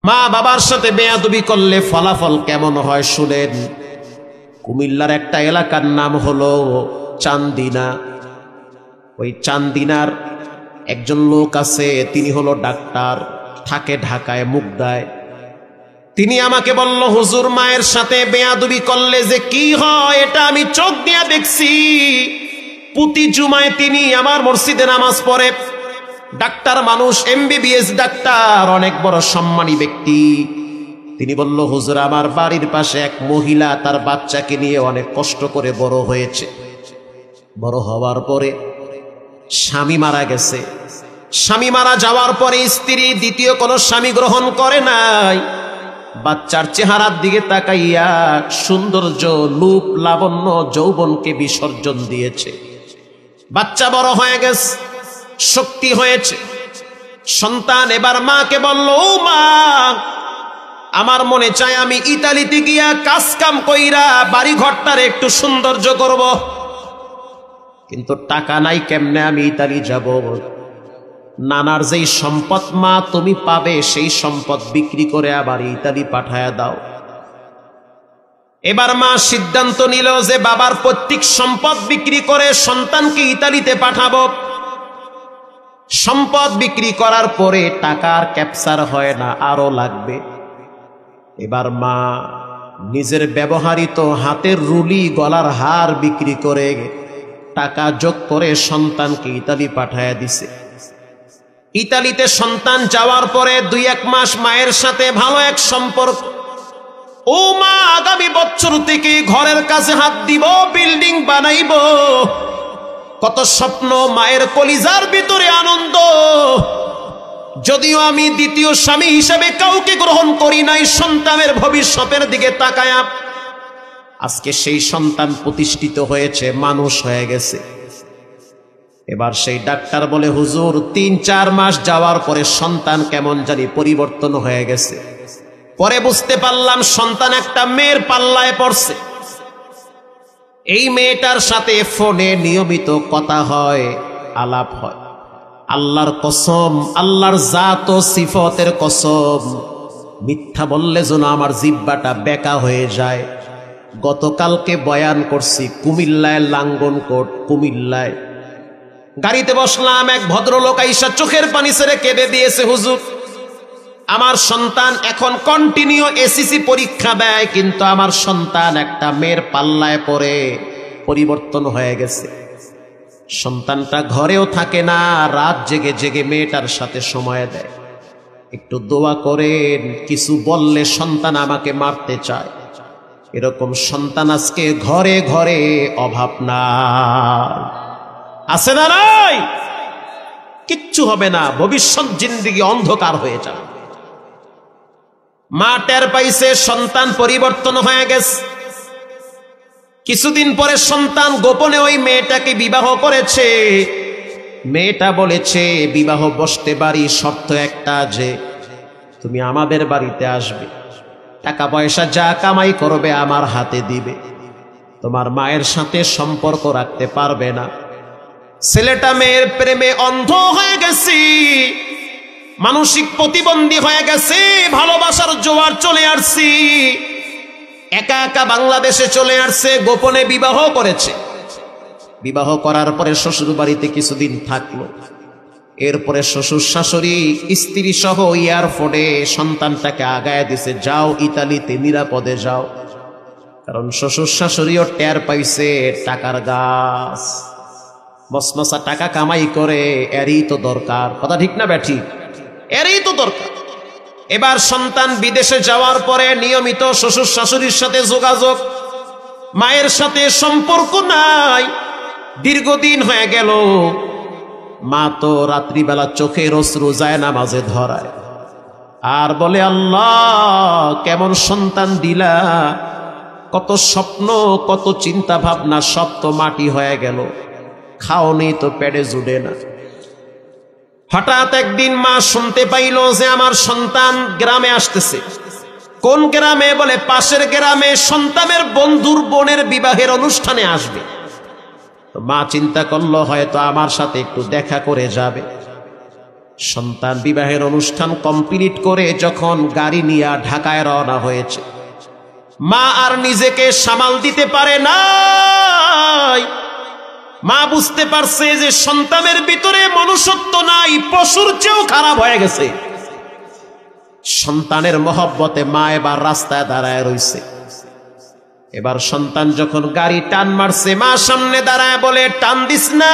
মা বাবার সাথে বেয়াদবি করলে ফলাফল কেমন হয় শুনেন। কুমিল্লার একটা এলাকার নাম হলো চান্দিনা। ওই চান্দিনার একজন লোক আছে, তিনি হলো ডাক্তার, থাকে ঢাকায় মুগদায়। তিনি আমাকে বলল, হুজুর মায়ের সাথে বেয়াদবি করলে যে কি হয় এটা আমি চোখ দিয়ে দেখছি। প্রতি জুমায় তিনি আমার মসজিদে নামাজ পড়ে। ডাক্তার মানুষ, MBBS ডাক্তার, অনেক বড় সম্মানী ব্যক্তি। তিনি বলল, হুজুর আমার বাড়ির পাশে এক মহিলা তার বাচ্চাকে নিয়ে অনেক কষ্ট করে বড় হয়েছে। বড় হওয়ার পরে স্বামী মারা গেছে। স্বামী মারা যাওয়ার পরে স্ত্রী দ্বিতীয় কোনো স্বামী গ্রহণ করে নাই। বাচ্চার চেহারার দিকে তাকাইয়া সৌন্দর্য, রূপ, লাবণ্য, যৌবনকে বিসর্জন দিয়েছে। বাচ্চা বড় হয়ে গেছে, শক্তি হয়েছে। সন্তান এবার মাকে বলল, ও মা, আমার মনে চায় আমি ইতালিতে গিয়া কাজ কাম কইরা বাড়ি ঘরটার একটু সৌন্দর্য করব, কিন্তু টাকা নাই, কেমনে আমি ইতালি যাব? নানার যেই সম্পদ মা তুমি পাবে সেই সম্পদ বিক্রি করে আবার ইতালি পাঠায়া দাও। এবার মা সিদ্ধান্ত নিল যে বাবার পৈতৃক সম্পদ বিক্রি করে সন্তানকে ইতালিতে পাঠাবো। সম্পদ বিক্রি করার পরে টাকার ক্যাপচার হয় না, আরো লাগবে। এবার মা নিজের ব্যবহৃত হাতের রুলি, গলার হার বিক্রি করে টাকা যোগ করে সন্তানকে ইতালি পাঠায়া দিছে। ইতালিতে সন্তান যাওয়ার পরে 2-1 মাস মায়ের সাথে ভালো এক সম্পর্ক। ও মা, আগামী বছর থেকে ঘরের কাছে হাত দিব, বিল্ডিং বানাইব। কত স্বপ্ন, মায়ের কলিজার ভিতরে আনন্দ। যদিও আমি দ্বিতীয় স্বামী হিসেবে কাউকে গ্রহণ করি নাই, সন্তানের ভবিষ্যতের দিকে তাকায়া আজকে সেই সন্তান প্রতিষ্ঠিত হয়েছে, মানুষ হয়ে গেছে। এবার সেই ডাক্তার বলে, হুজুর 3-4 মাস যাওয়ার পরে সন্তান কেমন জানি পরিবর্তন হয়ে গেছে। পরে বুঝতে পারলাম সন্তান একটা মেয়ের পাল্লায় পড়ছে। এই মেয়েটার সাথে ফোনে নিয়মিত কথা হয়, আলাপ হয়। আল্লাহর কসম, আল্লাহর জাত ও সিফতের কসম, মিথ্যা বললে যেন আমার জিহ্বাটা বেঁকা হয়ে যায়। গতকালকে বয়ান করছি কুমিল্লায়, লাঙ্গনকোট কুমিল্লায়। গাড়িতে বসলাম, এক ভদ্রলোক আইসা চোখের পানি ছেড়ে কেঁদে দিয়েছে, হুজুর আমার সন্তান এখন কন্টিনিউ SSC পরীক্ষা দেয়, কিন্তু আমার সন্তান একটা মেয়ের পাল্লায় পড়ে পরিবর্তন হয়ে গেছে। সন্তানটা ঘরেও থাকে না, রাত জেগে জেগে মেয়েটার সাথে সময় দেয়। একটু দোয়া করেন, কিছু বললে সন্তান আমাকে মারতে চায়। এরকম সন্তান আজকে ঘরে ঘরে অভাব না, আছে না নাই? কিচ্ছু হবে না, ভবিষ্যৎ জিন্দেগি অন্ধকার হয়ে যাবে। মা টের পাইছে সন্তান পরিবর্তন হয়ে গেছে। কিছুদিন পরে সন্তান গোপনে ওই মেয়েটাকে বিবাহ করেছে। মেয়েটা বলেছে, বিবাহ বসতে পারি, শর্ত একটা, যে তুমি আমাদের বাড়িতে আসবে, টাকা পয়সা যা কামাই করবে আমার হাতে দিবে, তোমার মায়ের সাথে সম্পর্ক রাখতে পারবে না। ছেলেটা মেয়ের প্রেমে অন্ধ হয়ে গেছে, মানসিক প্রতিবন্ধী হয়ে গেছে, ভালোবাসার জোয়ার চলে আসছি। একা একা বাংলাদেশে চলে আসছে, গোপনে বিবাহ করেছে। বিবাহ করার পরে শ্বশুর বাড়িতে কিছুদিন থাকলো। এরপরে শ্বশুর শাশুড়ি স্ত্রী সহ এয়ারপোর্টে সন্তানটাকে আগায় দিছে, যাও ইতালিতে নিরাপদে যাও। কারণ শ্বশুর শাশুড়িও টের পাইছে টাকার গাছ, মসমসা টাকা কামাই করে, এরই তো দরকার। কথা ঠিক না ব্যাঠি? এরই তো দরকার। এবার সন্তান বিদেশে যাওয়ার পরে নিয়মিত শ্বশুর শাশুড়ির সাথে যোগাযোগ, মায়ের সাথে সম্পর্ক নাই। দীর্ঘদিন হয়ে গেল। মা তো রাত্রিবেলা চোখের অশ্রু যায় নামাজে ধরায়, আর বলে, আল্লাহ কেমন সন্তান দিলা, কত স্বপ্ন, কত চিন্তা ভাবনা, সব তো মাটি হয়ে গেল। খাওনি তো পেটে জুড়ে না। হঠাৎ একদিন মা শুনতে পাইল যে আমার সন্তান গ্রামে আসতেছে। কোন গ্রামে? বলে পাশের গ্রামে সন্তানের বন্ধুর বোনের বিবাহের অনুষ্ঠানে আসবে। মা চিন্তা করলো হয়তো আমার সাথে একটু দেখা করে যাবে। সন্তান বিবাহের অনুষ্ঠান কমপ্লিট করে যখন গাড়ি নিয়ে ঢাকায় রওনা হয়েছে, মা আর নিজেকে সামাল দিতে পারে নাই। মা বুঝতে পারছে যে সন্তানের ভিতরে মনুষ্যত্ব নাই, পশুর চেয়েও খারাপ হয়ে গেছে। সন্তানের মহব্বতে মা এবার রাস্তায় দাঁড়ায় রইছে। এবার সন্তান যখন গাড়ি টান মারছে, মা সামনে দাঁড়ায় বলে, টান দিস না,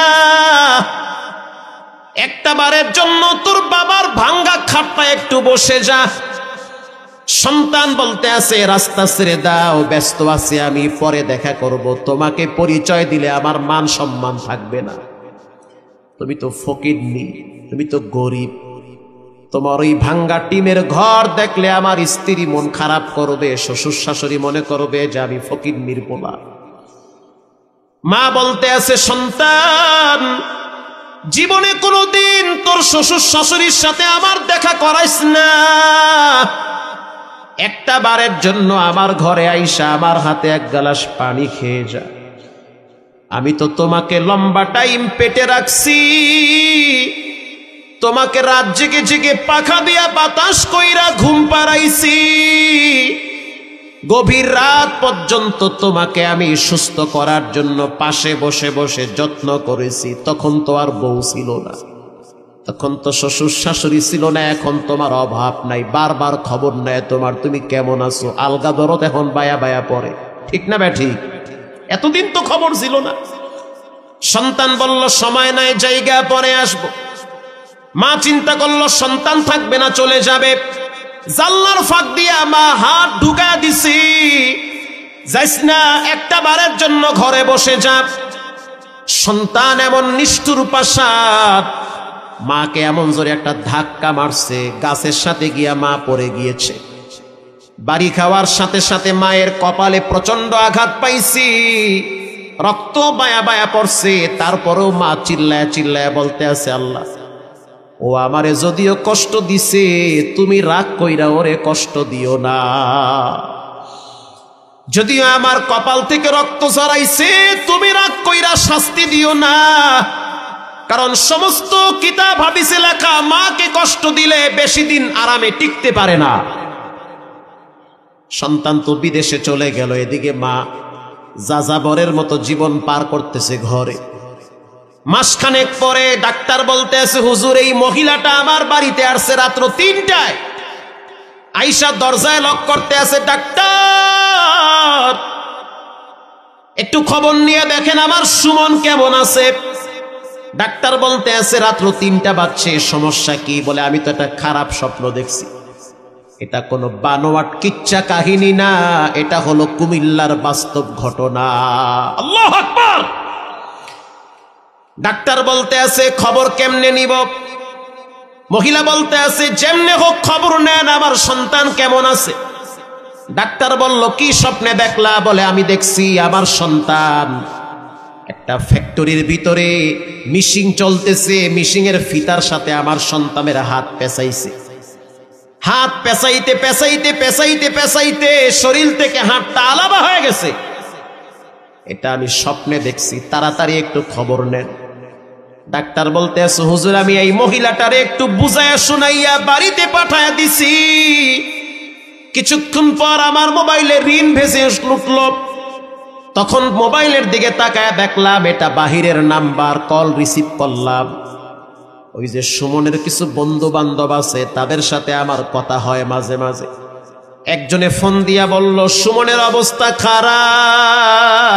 একটা বারের জন্য তোর বাবার ভাঙ্গা খাটটায় একটু বসে যা। সন্তান বলতে আছে, রাস্তা ছেড়ে দাও, ব্যস্ত আছি আমি, পরে দেখা করব, তোমাকে পরিচয় দিলে আমার মান সম্মান থাকবে না। তুমি তো ফকিরনি, তুমি তো গরিব, তোমার ওই ভাঙ্গা টিমের ঘর দেখলে আমার স্ত্রী মন খারাপ করবে, শ্বশুর শাশুড়ি মনে করবে যে আমি ফকিরনির পোলা। মা বলতে আছে, সন্তান জীবনে কোনোদিন তোর শ্বশুর শাশুড়ির সাথে আমার দেখা করাইস না, একটা বারের জন্য আমার ঘরে আইসা আমার হাতে এক গ্লাস পানি খেয়ে যা। আমি তো তোমাকে লম্বা টাইম পেটে রাখছি, তোমাকে রাত জেগে জেগে পাখা দিয়া বাতাস কইরা ঘুম পাড়াইছি, গভীর রাত পর্যন্ত তোমাকে আমি সুস্থ করার জন্য পাশে বসে বসে যত্ন করেছি। তখন তো আর বউ ছিল না, তখন তো শ্বশুর শাশুড়ি ছিল না, এখন তোমার অভাব নাই, বারবার খবর নেয় তোমার, তুমি কেমন আছো, আলগা দরদ এখন বায়া বায়া পড়ে, ঠিক না ব্যাঠিক? এতদিন তো খবর ছিল না। সন্তান বলল, সময় নাই, জায়গা পরে আসবো। মা চিন্তা করলো সন্তান থাকবে না, চলে যাবে। জানলার ফাঁক দিয়া মা হাত ঢুকা দিছি, যাইস না, একটা বারের জন্য ঘরে বসে যা। সন্তান এমন নিষ্ঠুর পাশাদ, মাকে এমন জোরে একটা ধাক্কা মারছে, গাছের সাথে গিয়া মা পড়ে গিয়েছে। বাড়ি খাওয়ার সাথে সাথে মায়ের কপালে প্রচন্ড আঘাত পাইছি, রক্ত বায়া বায়া পড়ছে। তারপরেও মা চিল্লায় চিল্লায় বলতে আছে, আল্লাহ, ও আমারে যদিও কষ্ট দিছে, তুমি রাগ কইরা ওরে কষ্ট দিও না। যদিও আমার কপাল থেকে রক্ত ঝরাইছে, তুমি রাগ কইরা শাস্তি দিও না, কারণ সমস্ত কিতাব হাদিসে লেখা মাকে কষ্ট দিলে বেশি দিন আরামে টিকতে পারে না। সন্তান তো বিদেশে চলে গেল, এদিকে মা যাযাবরের মতো জীবন পার করতেছে ঘরে। মাসখানেক পরে ডাক্তার বলতে আছে, হুজুর, এই মহিলাটা আমার বাড়িতে আসছে রাত্র ৩টায়, আইসা দরজায় লক করতে আছে, ডাক্তার একটু খবর নিয়ে দেখেন আমার সুমন কেমন আছে। ডাক্তার বলতে আছে, রাত্র ৩টা বাজছে, সমস্যা কি? বলে, আমি তো একটা খারাপ স্বপ্ন দেখছি। এটা কোনো বানোয়াট কিচ্ছা কাহিনী না, এটা হলো কুমিল্লার বাস্তব ঘটনা। আল্লাহু আকবার। ডাক্তার বলতে আছে, খবর কেমনে নিব? মহিলা বলতে আছে, যেমনে হোক খবর নেন, আমার সন্তান কেমন আছে। ডাক্তার বলল, কি স্বপ্নে দেখলা? বলে, আমি দেখছি আমার সন্তান একটা ফ্যাক্টরির ভিতরে মিশিং চলতেছে, মিশিং এর ফিতার সাথে আমার সন্তানের হাত পেঁচাইছে। হাত পেঁচাইতে পেঁচাইতে পেঁচাইতে পেঁচাইতে শরীর থেকে হাতটা আলাদা হয়ে গেছে। এটা আমি স্বপ্নে দেখছি, তাড়াতাড়ি একটু খবর নেন। ডাক্তার বলতে আছে, হুজুর, আমি এই মহিলাটারে একটু বুঝাইয়া শুনাইয়া বাড়িতে পাঠাইয়া দিছি। কিছুক্ষণ পর আমার মোবাইলে ঋণ ভেসে উঠল। তখন মোবাইলের দিকে তাকায় দেখলাম এটা বাহিরের নাম্বার, কল রিসিভ করলাম। ওই যে সুমনের কিছু বন্ধু বান্ধব আছে, তাদের সাথে আমার কথা হয় মাঝে মাঝে। একজনে ফোন দিয়া বলল, সুমনের অবস্থা খারাপ,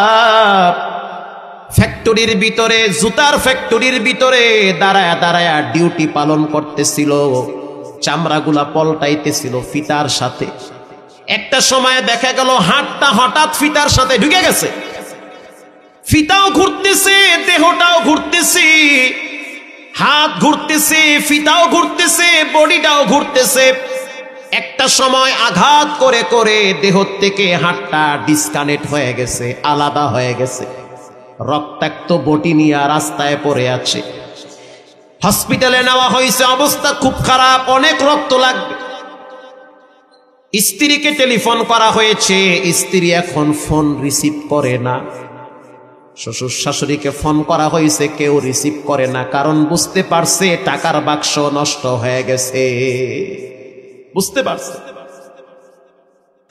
ফ্যাক্টরির ভিতরে, জুতার ফ্যাক্টরির ভিতরে দাঁড়ায়া দাঁড়ায়া ডিউটি পালন করতেছিল, চামড়াগুলা পল্টাইতেছিল ফিতার সাথে। একটা সময় দেখা গেল হাতটা হঠাৎ ফিতার সাথে ঢুকে গেছে, ফিতাও ঘুরতেছে, দেহটাও ঘুরতেছে, হাত ঘুরতেছে, ফিতাও ঘুরতেছে, বডিটাও ঘুরতেছে। একটা সময় আঘাত করে করে দেহ থেকে হাতটা ডিসকানেক্ট হয়ে গেছে, আলাদা হয়ে গেছে। রক্তাক্ত বডি নিয়ে রাস্তায় পড়ে আছে। হসপিটালে নেওয়া হয়েছে, অবস্থা খুব খারাপ, অনেক রক্ত লাগবে। স্ত্রীকে টেলিফোন করা হয়েছে, স্ত্রী এখন ফোন রিসিভ করে না। শ্বশুর শাশুড়িকে ফোন করা হয়েছে, কেউ রিসিভ করে না, কারণ বুঝতে পারছে টাকার বাক্স নষ্ট হয়ে গেছে। বুঝতে পারছে।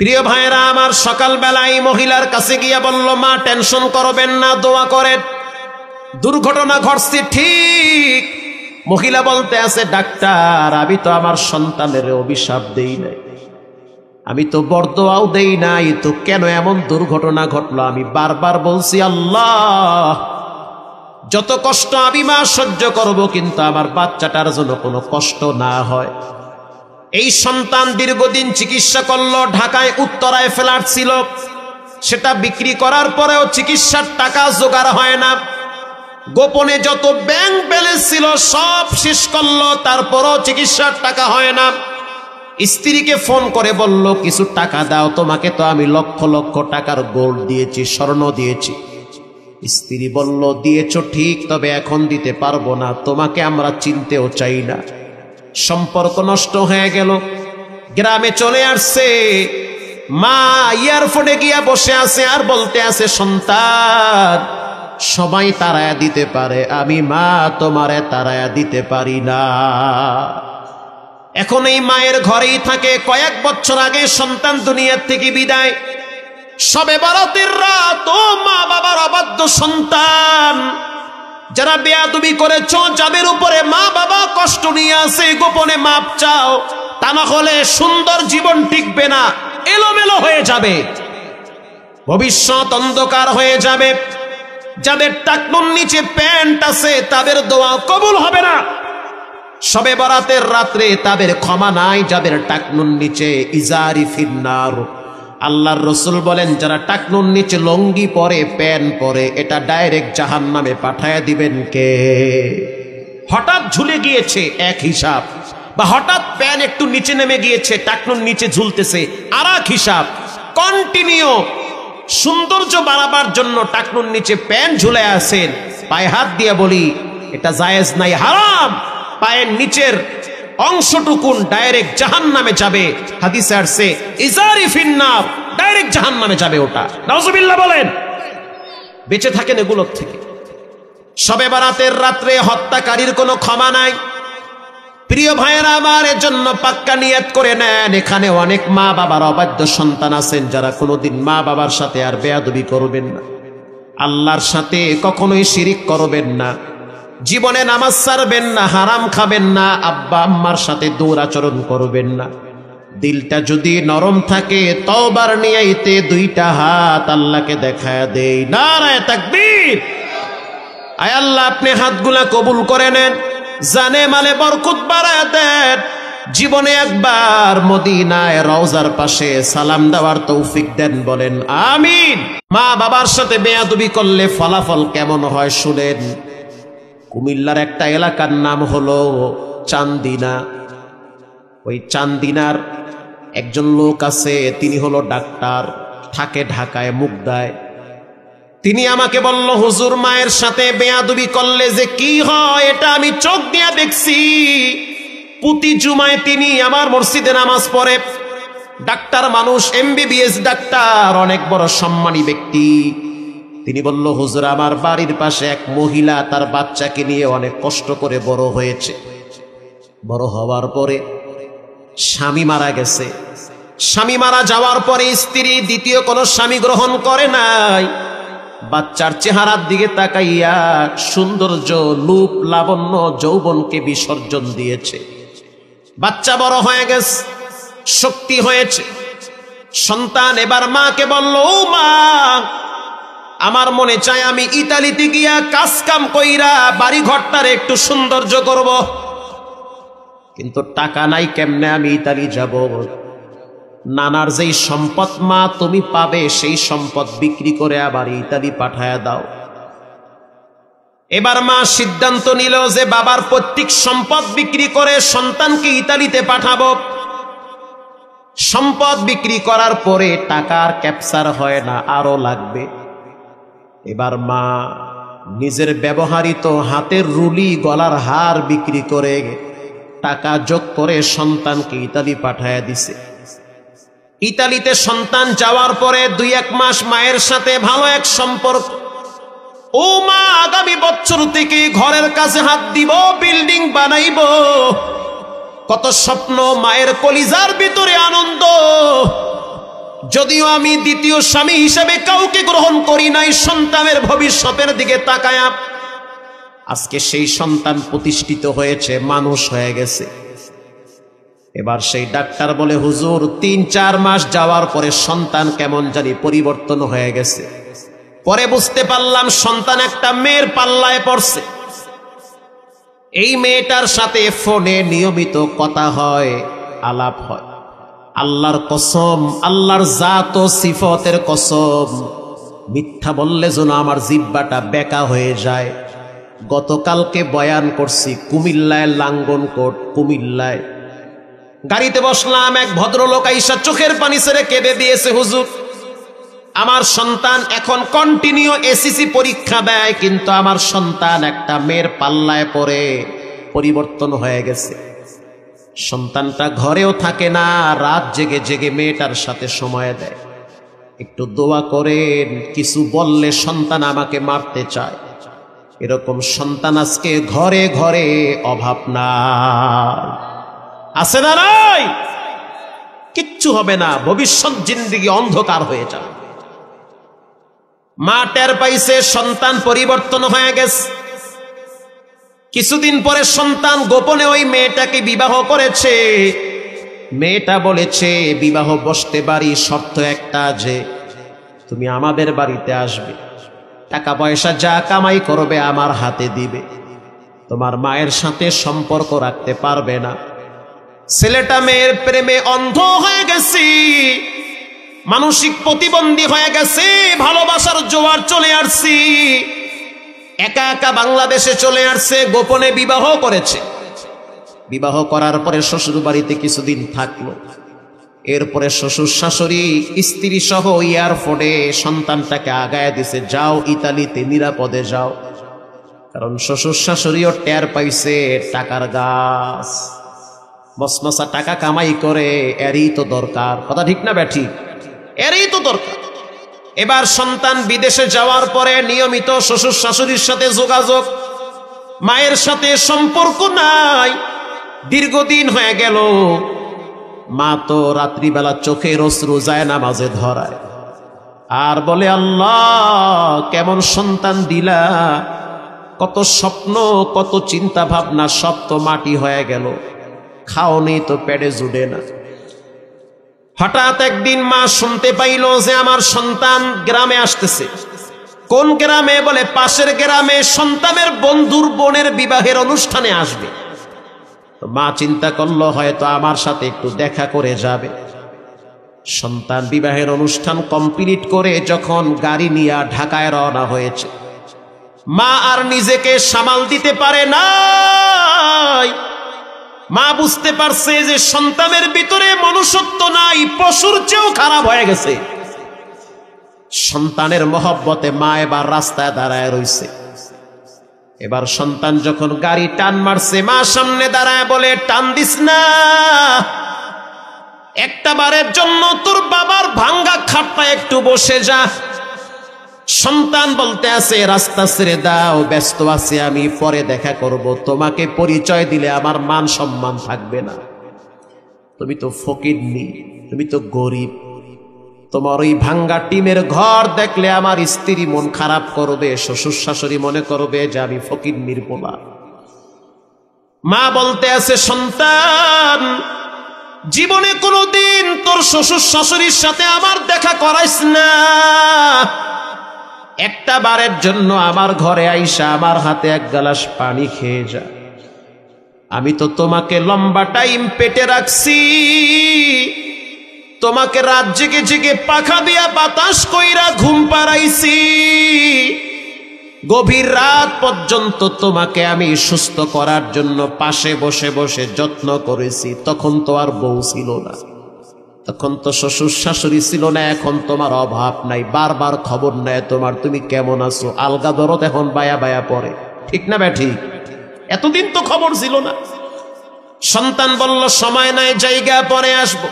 প্রিয় ভাইরা আমার, সকালবেলায় মহিলার কাছে গিয়ে বলল, মা টেনশন করবেন না, দোয়া করেন, দুর্ঘটনা ঘটছে ঠিক। মহিলা বলতে আছে, ডাক্তার আমি তো আমার সন্তানের অভিশাপ দেই নাই, আমি তো বরদোয়াও দেই নাই, তো কেন এমন দুর্ঘটনা ঘটলো? আমি বারবার বলছি, আল্লাহ যত কষ্ট আমি মা সহ্য করব, কিন্তু আমার বাচ্চাটার জন্য কোনো কষ্ট না হয়। এই সন্তান দীর্ঘদিন চিকিৎসা করলো, ঢাকায় উত্তরায় ফ্ল্যাট ছিল, সেটা বিক্রি করার পরেও চিকিৎসার টাকা জোগাড় হয় না। গোপনে যত ব্যাংক ব্যালেন্স ছিল সব শেষ করলো, তারপরও চিকিৎসার টাকা হয় না। স্ত্রীকে ফোন করে বলল, কিছু টাকা দাও, তোমাকে তো আমি লক্ষ লক্ষ টাকার গোল্ড দিয়েছি, স্বর্ণ দিয়েছি। স্ত্রী বলল, দিয়েছ ঠিক, তবে এখন দিতে পারবো না, তোমাকে আমরা চিনতেও চাই না। সম্পর্ক নষ্ট হয়ে গেল। গ্রামে চলে আসছে, মা এয়ারপোর্টে গিয়া বসে আছে আর বলতে আছে, সন্তান সবাই তাড়ায়া দিতে পারে, আমি মা তোমারে তাড়ায়া দিতে পারি না। এখন এই মায়ের ঘরেই থাকে। কয়েক বছর আগে সন্তান দুনিয়ার থেকে বিদায়। শবে বরাতের রাত, ও মা বাবার অবাধ্য সন্তান, যারা বেয়াদবি করেছ, যাদের উপরে মা বাবা কষ্ট নিয়ে আসে, গোপনে মাপ চাও, তা না হলে সুন্দর জীবন টিকবে না, এলোমেলো হয়ে যাবে, ভবিষ্যৎ অন্ধকার হয়ে যাবে। যাদের টাকনুর নিচে প্যান্ট আছে তাদের দোয়া কবুল হবে না। শবে বরাতের রাত্রে তাদের ক্ষমা নাই, যাদের টাকনুর নিচে ইজারি ফিন্নার। আল্লাহর রসুল বলেন, যারা টাকনুর নিচে লঙ্গি পরে, প্যান্ট পরে, এটা ডাইরেক্ট জাহান্নামে পাঠায়া দিবেন কে? হঠাৎ ঝুলে গিয়েছে এক হিসাব, বা হঠাৎ প্যান্ট একটু নিচে নেমে গিয়েছে, টাকনুর নিচে ঝুলতেছে আর এক হিসাব। কন্টিনিউ সৌন্দর্য বাড়াবার জন্য টাকনুর নিচে প্যান্ট ঝুলে আছেন, পায়ে হাত দিয়ে বলি এটা জায়েজ নাই, হারাম। পায়ের নিচের অংশটুকুন ডাইরেক্ট জাহান্নামে যাবে। হাদিসে আসছে, ইজারি ফিন্নার, ডাইরেক্ট জাহান্নামে যাবে ওটা। নাউজুবিল্লাহ বলেন। বেঁচে থাকেন এগুলোর থেকে। শবে বরাতের রাত্রে হত্যাকারীর কোনো ক্ষমা নাই। প্রিয় ভাইয়েরা আমার, এর জন্য পাক্কা নিয়ত করে নেন, এখানে অনেক মা বাবার অবাধ্য সন্তান আছেন, যারা কোনোদিন মা বাবার সাথে আর বেয়াদবি করবেন না, আল্লাহর সাথে কখনোই শিরিক করবেন না, জীবনে নামাজ ছাড়বেন না, হারাম খাবেন না, আব্বা আম্মার সাথে দুরাচরণ করবেন না। দিলটা যদি নরম থাকে, তওবার নিয়াইতে দুইটা হাত আল্লাহকে দেখায়া দেই। নারায়ে তাকবীর। আয় আল্লাহ, আপনি হাতগুলা কবুল করে নেন, জানে মালে বরকত বাড়ায় দেন। জীবনে একবার মদিনায় রওজার পাশে সালাম দেওয়ার তৌফিক দেন, বলেন আমিন। মা বাবার সাথে বেয়াদবি করলে ফলাফল কেমন হয় শুনেন। কুমিল্লার একটা এলাকার নাম হলো চান্দিনা। ওই চান্দিনার একজন লোক আছে, তিনি হলো ডাক্তার, থাকে ঢাকায় মুগদায়। তিনি আমাকে বলল, হুজুর মায়ের সাথে বেয়াদবি করলে যে কি হয় এটা আমি চোখ দিয়ে দেখছি। প্রতি জুমায় তিনি আমার মসজিদে নামাজ পড়ে। ডাক্তার মানুষ, MBBS ডাক্তার, অনেক বড় সম্মানী ব্যক্তি। তিনি বলল, হুজুর আমার বাড়ির পাশে এক মহিলা তার বাচ্চাকে নিয়ে অনেক কষ্ট করে বড় হয়েছে। বড় হওয়ার পরে স্বামী মারা গেছে। স্বামী মারা যাওয়ার পরে স্ত্রী দ্বিতীয় কোনো স্বামী গ্রহণ করে নাই। বাচ্চার চেহারার দিকে তাকাইয়া সৌন্দর্য, রূপ, লাবণ্য, যৌবনকে বিসর্জন দিয়েছে। বাচ্চা বড় হয়ে গেছে, শক্তি হয়েছে। সন্তান এবার মাকে বলল, ও মা, আমার মনে চায় আমি ইতালিতে গিয়া কাজ কাম কইরা বাড়ি ঘরটার একটু সৌন্দর্য করব, কিন্তু টাকা নাই, কেমনে আমি ইতালি যাব? নানার যেই সম্পদ মা তুমি পাবে, সেই সম্পদ বিক্রি করে আবার ইতালি পাঠায়া দাও। এবার মা সিদ্ধান্ত নিল যে বাবার পৈতৃক সম্পদ বিক্রি করে সন্তানকে ইতালিতে পাঠাবো। সম্পদ বিক্রি করার পরে টাকার ক্যাপচার হয় না, আরো লাগবে। এবার মা নিজের ব্যবহৃত হাতের রুলি, গলার হার বিক্রি করে টাকা যোগ করে সন্তানকে ইতালি পাঠায়া দিছে। ইতালিতে সন্তান যাওয়ার পরে 2-1 মাস মায়ের সাথে ভালো এক সম্পর্ক। ও মা, আগামী বছর থেকে ঘরের কাছে হাত দিব, বিল্ডিং বানাইব। কত স্বপ্ন, মায়ের কলিজার ভিতরে আনন্দ। যদিও আমি দ্বিতীয় স্বামী হিসেবে কাউকে গ্রহণ করি নাই, সন্তানের ভবিষ্যতের দিকে তাকায়া আজকে সেই সন্তান প্রতিষ্ঠিত হয়েছে, মানুষ হয়ে গেছে। এবার সেই ডাক্তার বলে, হুজুর ৩-৪ মাস যাওয়ার পরে সন্তান কেমন জানি পরিবর্তন হয়ে গেছে। পরে বুঝতে পারলাম সন্তান একটা মেয়ের পাল্লায় পড়ছে। এই মেয়েটার সাথে ফোনে নিয়মিত কথা হয়, আলাপ হয়। আল্লাহর কসম, আল্লাহর জাত ও সিফতের কসম, মিথ্যা বললে যেন আমার জিহ্বাটা বেঁকা হয়ে যায়। গতকালকে বয়ান করছি কুমিল্লায়, লাঙ্গনকোট কুমিল্লায়। গাড়িতে বসলাম, এক ভদ্রলোক আইসা চোখের পানি ছেড়ে কেঁদে দিয়েছে, হুজুর আমার সন্তান এখন কন্টিনিউ এসএসসি পরীক্ষা দেয়, কিন্তু আমার সন্তান একটা মেয়ের পাল্লায় পড়ে পরিবর্তন হয়ে গেছে। সন্তানটা ঘরেও থাকে না, রাত জেগে জেগে মেয়েটার সাথে সময় দেয়। একটু দোয়া করেন, কিছু বললে সন্তান আমাকে মারতে চায়। এরকম সন্তান আজকে ঘরে ঘরে অভাব না, আছে না নাই? কিচ্ছু হবে না, ভবিষ্যৎ জিন্দেগি অন্ধকার হয়ে যাবে। মা টের পাইছে সন্তান পরিবর্তন হয়ে গেছে। কিছুদিন পরে সন্তান গোপনে ওই মেয়েটাকে বিবাহ করেছে। মেয়েটা বলেছে, বিবাহ বসতে পারি, শর্ত একটা, যে তুমি আমাদের বাড়িতে আসবে, টাকা পয়সা যা কামাই করবে আমার হাতে দিবে, তোমার মায়ের সাথে সম্পর্ক রাখতে পারবে না। ছেলেটা মেয়ের প্রেমে অন্ধ হয়ে গেছে, মানসিক প্রতিবন্ধী হয়ে গেছে, ভালোবাসার জোয়ার চলে আসছি, একা একা বাংলাদেশে চলে আসছে, গোপনে বিবাহ করেছে। বিবাহ করার পরে শ্বশুর বাড়িতে কিছুদিন থাকলো। এরপরে শ্বশুর শাশুড়ি স্ত্রী সহ এয়ারপোর্টে সন্তানটাকে আগায় দিছে, যাও ইতালিতে নিরাপদে যাও। কারণ শ্বশুর শাশুড়িও টের পাইছে টাকার গাছ, মসমসা টাকা কামাই করে, এরই তো দরকার। কথা ঠিক না ব্যাঠি? এরই তো দরকার। এবার সন্তান বিদেশে যাওয়ার পরে নিয়মিত শ্বশুর শাশুড়ির সাথে যোগাযোগ, মায়ের সাথে সম্পর্ক নাই। দীর্ঘদিন হয়ে গেল। মা তো রাত্রিবেলা চোখের অশ্রু যায় নামাজে ধরায়, আর বলে, আল্লাহ কেমন সন্তান দিলা, কত স্বপ্ন, কত চিন্তা ভাবনা, সব তো মাটি হয়ে গেল, খাওনি তো পেটে জুড়ে না। হঠাৎ একদিন মা শুনতে পাইল যে আমার সন্তান গ্রামে আসতেছে। কোন গ্রামে? বলে পাশের গ্রামে সন্তানের বন্ধুর বোনের বিবাহের অনুষ্ঠানে আসবে। মা চিন্তা করলো হয়তো আমার সাথে একটু দেখা করে যাবে। সন্তান বিবাহের অনুষ্ঠান কমপ্লিট করে যখন গাড়ি নিয়ে ঢাকায় রওনা হয়েছে, মা আর নিজেকে সামাল দিতে পারে না। মা বুঝতে পারছে যে সন্তানের ভিতরে মনুষ্যত্ব নাই, পশুর চেয়েও খারাপ হয়ে গেছে। সন্তানের মহব্বতে মা এবার রাস্তায় দাঁড়ায় রইছে। এবার সন্তান যখন গাড়ি টান মারছে, মা সামনে দাঁড়ায় বলে, টান দিস না, একটা বারের জন্য তোর বাবার ভাঙ্গা খাটটা একটু বসে যা। সন্তান বলতে আছে, রাস্তা ছেড়ে দাও, ব্যস্ত আছি আমি, পরে দেখা করব, তোমাকে পরিচয় দিলে আমার মান সম্মান থাকবে না, তুমি তো ফকিরনি, তুমি তো গরিব, তোমার ওই ভাঙ্গা টিমের ঘর দেখলে আমার স্ত্রী মন খারাপ করবে, শ্বশুর শাশুড়ি মনে করবে যে আমি ফকিরনির পোলা। মা বলতে আছে, সন্তান জীবনে কোনোদিন তোর শ্বশুর শাশুড়ির সাথে আমার দেখা করাইস না, একটা বারের জন্য আমার ঘরে আইসা আমার হাতে এক গ্লাস পানি খেয়ে যা। আমি তো তোমাকে লম্বা টাইম পেটে রাখছি, তোমাকে রাত জেগে জেগে পাখা দিয়া বাতাস কইরা ঘুম পাড়াইছি, গভীর রাত পর্যন্ত তোমাকে আমি সুস্থ করার জন্য পাশে বসে বসে যত্ন করেছি। তখন তো আর বউ ছিল না, তখন তো শ্বশুর শাশুড়ি ছিল না, এখন তোমার অভাব নাই, বারবার খবর নেয় তোমার, তুমি কেমন আছো, আলগা দরদ এখন বায়া বায়া পড়ে, ঠিক না ব্যাঠি? এতদিন তো খবর ছিল না। সন্তান বলল, সময় নাই, জায়গা পরে আসবো।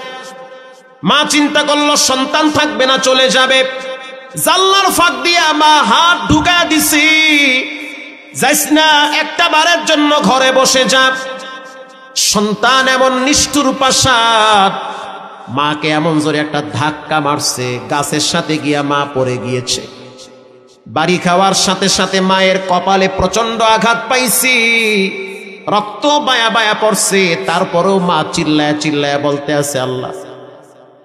মা চিন্তা করলো সন্তান থাকবে না, চলে যাবে। জানলার ফাঁক দিয়া মা হাত ঢুকা দিছি, যাইস না, একটা বারের জন্য ঘরে বসে যা। সন্তান এমন নিষ্ঠুর পাশাদ, মাকে এমন জোরে একটা ধাক্কা মারছে, গাছের সাথে গিয়া মা পড়ে গিয়েছে। বাড়ি খাওয়ার সাথে সাথে মায়ের কপালে প্রচন্ড আঘাত পাইছি, রক্ত বায়া বায়া পড়ছে। তারপরেও মা চিল্লায় চিল্লায় বলতে আছে, আল্লাহ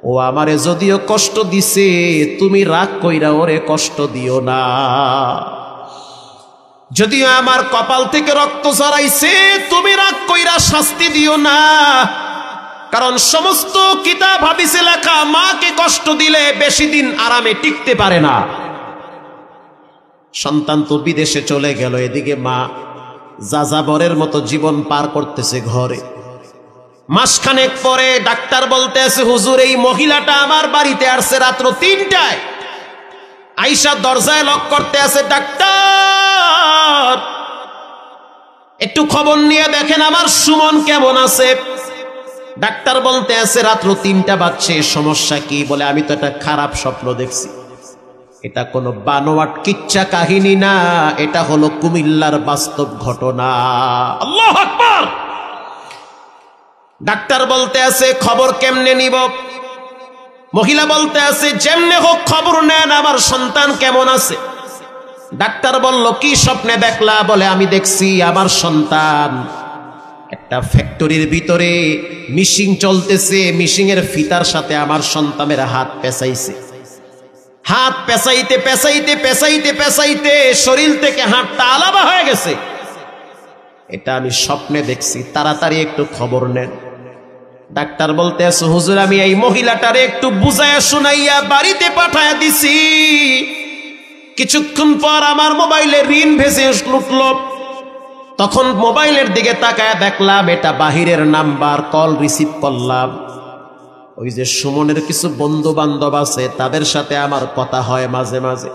ও আমারে যদিও কষ্ট দিছে, তুমি রাগ কইরা ওরে কষ্ট দিও না। যদিও আমার কপাল থেকে রক্ত ঝরাইছে, তুমি রাগ কইরা শাস্তি দিও না। কারণ সমস্ত কিতাব হাদিসে লেখা, মাকে কষ্ট দিলে বেশি দিন আরামে টিকতে পারে না। সন্তান তো বিদেশে চলে গেল, এদিকে মা যাযাবরের মতো জীবন পার করতেছে ঘরে। মাসখানেক পরে ডাক্তার বলতে আছে, হুজুর এই মহিলাটা আমার বাড়িতে আসছে রাত্র ৩টায়, আইসা দরজায় লক করতে আছে, ডাক্তার একটু খবর নিয়ে দেখেন আমার সুমন কেমন আছে। ডাক্তার বলতে আছে, রাত্র ৩টা বাজছে, সমস্যা কি? বলে আমি তো একটা খারাপ স্বপ্ন দেখছি। এটা কোনো বানোয়াট কিচ্ছা কাহিনী না, এটা হলো কুমিল্লার বাস্তব ঘটনা। আল্লাহু আকবার। ডাক্তার বলতে আছে, খবর কেমনে নিব? মহিলা বলতে আছে, যেমনে হোক খবর নেন, আমার সন্তান কেমন আছে। ডাক্তার বলল, কি স্বপ্নে দেখলা? বলে আমি দেখছি আমার সন্তান একটা ফ্যাক্টরির ভিতরে মিশিং চলতেছে, মিশিং এর ফিতার সাথে আমার সন্তানের হাত পেঁচাইছে। হাত পেঁচাইতে পেঁচাইতে পেঁচাইতে পেঁচাইতে শরীর থেকে হাতটা আলাদা হয়ে গেছে। এটা আমি স্বপ্নে দেখছি, তাড়াতাড়ি একটু খবর নেন। ডাক্তার বলতে আছে, হুজুর আমি এই মহিলাটারে একটু বুঝাইয়া শুনাইয়া বাড়িতে পাঠাইয়া দিছি। কিছুক্ষণ পর আমার মোবাইলে ঋণ ভেসে উঠল। তখন মোবাইলের দিকে তাকায় দেখলাম এটা বাহিরের নাম্বার, কল রিসিভ করলাম। ওই যে সুমনের কিছু বন্ধু বান্ধব আছে, তাদের সাথে আমার কথা হয় মাঝে মাঝে।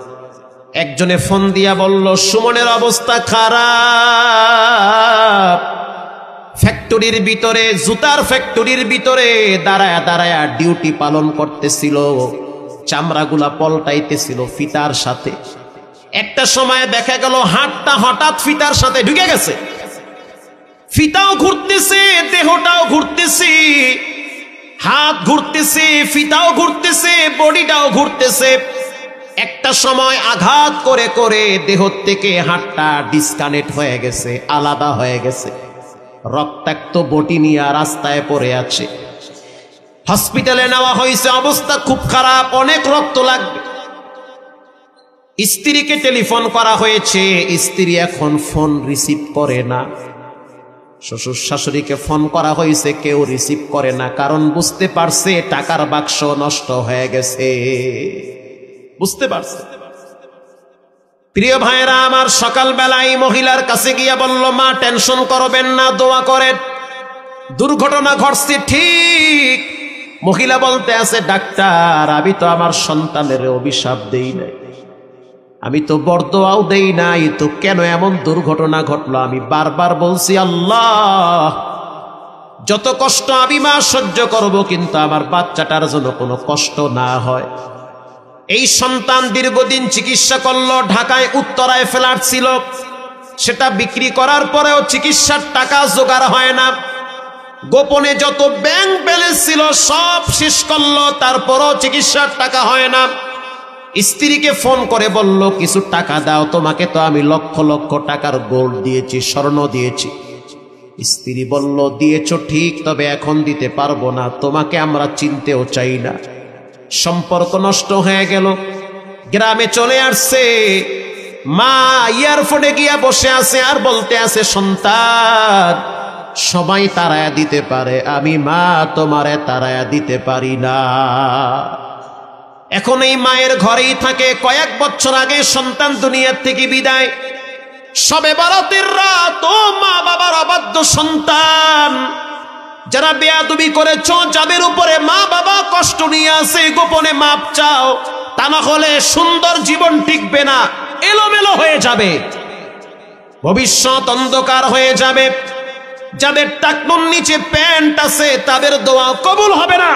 একজনে ফোন দিয়া বলল, সুমনের অবস্থা খারাপ, ফ্যাক্টরির ভিতরে, জুতার ফ্যাক্টরির ভিতরে দাঁড়ায়া দাঁড়ায়া ডিউটি পালন করতেছিল, চামড়াগুলা পলটাইতেছিল ফিতার সাথে। একটা সময় দেখা গেল হাতটা হঠাৎ ফিতার সাথে ঢুকে গেছে, ফিতাও ঘুরতেছে, দেহটাও ঘুরতেছে, হাত ঘুরতেছে, ফিতাও ঘুরতেছে, বডিটাও ঘুরতেছে। একটা সময় আঘাত করে করে দেহ থেকে হাতটা ডিসকানেক্ট হয়ে গেছে, আলাদা হয়ে গেছে। রক্তাক্ত বটি নিয়ে রাস্তায় পড়ে আছে। হসপিটালে নেওয়া হয়েছে, অবস্থা খুব খারাপ, অনেক রক্ত লাগবে। স্ত্রীকে টেলিফোন করা হয়েছে, স্ত্রী এখন ফোন রিসিভ করে না। শ্বশুর শাশুড়িকে ফোন করা হয়েছে, কেউ রিসিভ করে না, কারণ বুঝতে পারছে টাকার বাক্স নষ্ট হয়ে গেছে। বুঝতে পারছে। প্রিয় ভাইরা আমার, সকালবেলায় মহিলার কাছে গিয়া বলল, মা টেনশন করবেন না, দোয়া করেন, দুর্ঘটনা ঘটছে ঠিক। মহিলা বলতে আছে, ডাক্তার আমি তো আমার সন্তানের অভিশাপ দেই নাই, আমি তো বরদোয়াও দেই নাই, তো কেন এমন দুর্ঘটনা ঘটলো? আমি বারবার বলছি, আল্লাহ যত কষ্ট আমি মা সহ্য করব, কিন্তু আমার বাচ্চাটার জন্য কোনো কষ্ট না হয়। এই সন্তান দীর্ঘদিন চিকিৎসা করলো, ঢাকায় উত্তরায় ফ্ল্যাট ছিল, সেটা বিক্রি করার পরেও চিকিৎসার টাকা জোগাড় হয় না। গোপনে যত ব্যাংক ব্যালেন্স ছিল সব শেষ করলো, তারপরও চিকিৎসার টাকা হয় না। স্ত্রীকে ফোন করে বলল, কিছু টাকা দাও, তোমাকে তো আমি লক্ষ লক্ষ টাকার গোল্ড দিয়েছি, স্বর্ণ দিয়েছি। স্ত্রী বলল, দিয়েছ ঠিক, তবে এখন দিতে পারবো না, তোমাকে আমরা চিনতেও চাই না। সম্পর্ক নষ্ট হয়ে গেল। গ্রামে চলে আসছে, মা এয়ারপোর্টে গিয়া বসে আছে আর বলতে আছে, সন্তান সবাই তাড়ায়া দিতে পারে, আমি মা তোমারে তাড়ায়া দিতে পারি না। এখন এই মায়ের ঘরেই থাকে। কয়েক বছর আগে সন্তান দুনিয়ার থেকে বিদায়। সবে বরাতের রাত, ও মা বাবার অবাধ্য সন্তান, যারা বেয়াদবি করেছ, যাদের উপরে মা বাবা কষ্ট নিয়ে আসে, গোপনে মাপ চাও, তা না হলে সুন্দর জীবন টিকবে না, এলোমেলো হয়ে যাবে, ভবিষ্যৎ অন্ধকার হয়ে যাবে। যাদের টাকনুর নিচে প্যান্ট আছে তাদের দোয়া কবুল হবে না।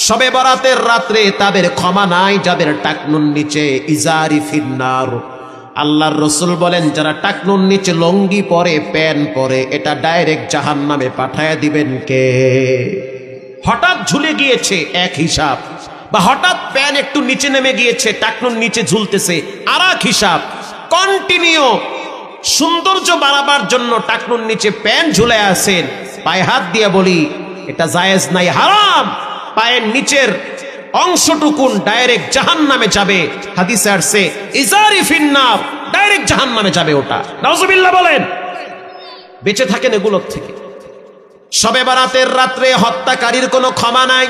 শবে বরাতের রাত্রে তাদের ক্ষমা নাই যাদের টাকনুর নিচে ইজারি ফিন্নার। আল্লাহর রসুল বলেন যারা টাকনুর নিচে লঙ্গি পরে প্যান পরে এটা ডাইরেক্ট জাহান্নামে পাঠায় দিবেন কে? হঠাৎ ঝুলে গিয়েছে এক হিসাব, বা হঠাৎ প্যান একটু নিচে নেমে গিয়েছে টাকনুর নিচে ঝুলতেছে আর এক হিসাব। কন্টিনিউ সৌন্দর্য বাড়াবার জন্য টাকনুর নিচে প্যান ঝুলে আছেন, পায়ে হাত দিয়ে বলি এটা জায়েজ নাই, হারাম। পায়ের নিচের অংশটুকুন ডাইরেক্ট জাহান্নামে যাবে। হাদিসে আসছে ইজারি ফিন্নার, ডাইরেক্ট জাহান্নামে যাবে ওটা। নাউজুবিল্লাহ বলেন। বেঁচে থাকেন এগুলোর থেকে। শবে বরাতের রাত্রে হত্যাকারীর কোনো ক্ষমা নাই।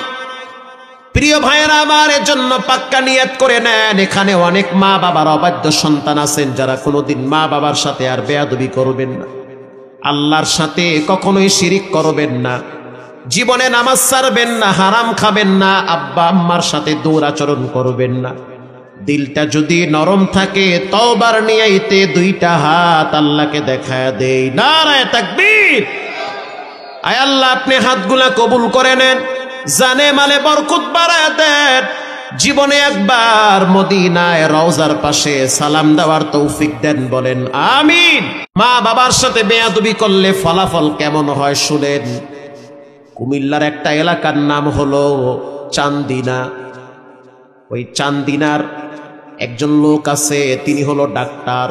প্রিয় ভাইয়েরা আমার, এর জন্য পাক্কা নিয়ত করে নেন। এখানে অনেক মা বাবার অবাধ্য সন্তান আছেন যারা কোনোদিন মা বাবার সাথে আর বেয়াদবি করবেন না, আল্লাহর সাথে কখনোই শিরিক করবেন না, জীবনে নামাজ ছাড়বেন না, হারাম খাবেন না, আব্বা আম্মার সাথে দুরাচরণ করবেন না। দিলটা যদি নরম থাকে তওবার নিয়াইতে দুইটা হাত আল্লাহকে দেখায় দেই। নারায়ে তাকবীর। আয় আল্লাহ আপনি হাতগুলা কবুল করে নেন, জানে মালে বরকত বাড়ায় দেন। জীবনে একবার মদিনায় রওজার পাশে সালাম দেওয়ার তৌফিক দেন, বলেন আমিন। মা বাবার সাথে বেয়াদবি করলে ফলাফল কেমন হয় শুনেন। কুমিল্লার একটা এলাকার নাম হলো চান্দিনা। ওই চান্দিনার একজন লোক আছে, তিনি হলো ডাক্তার,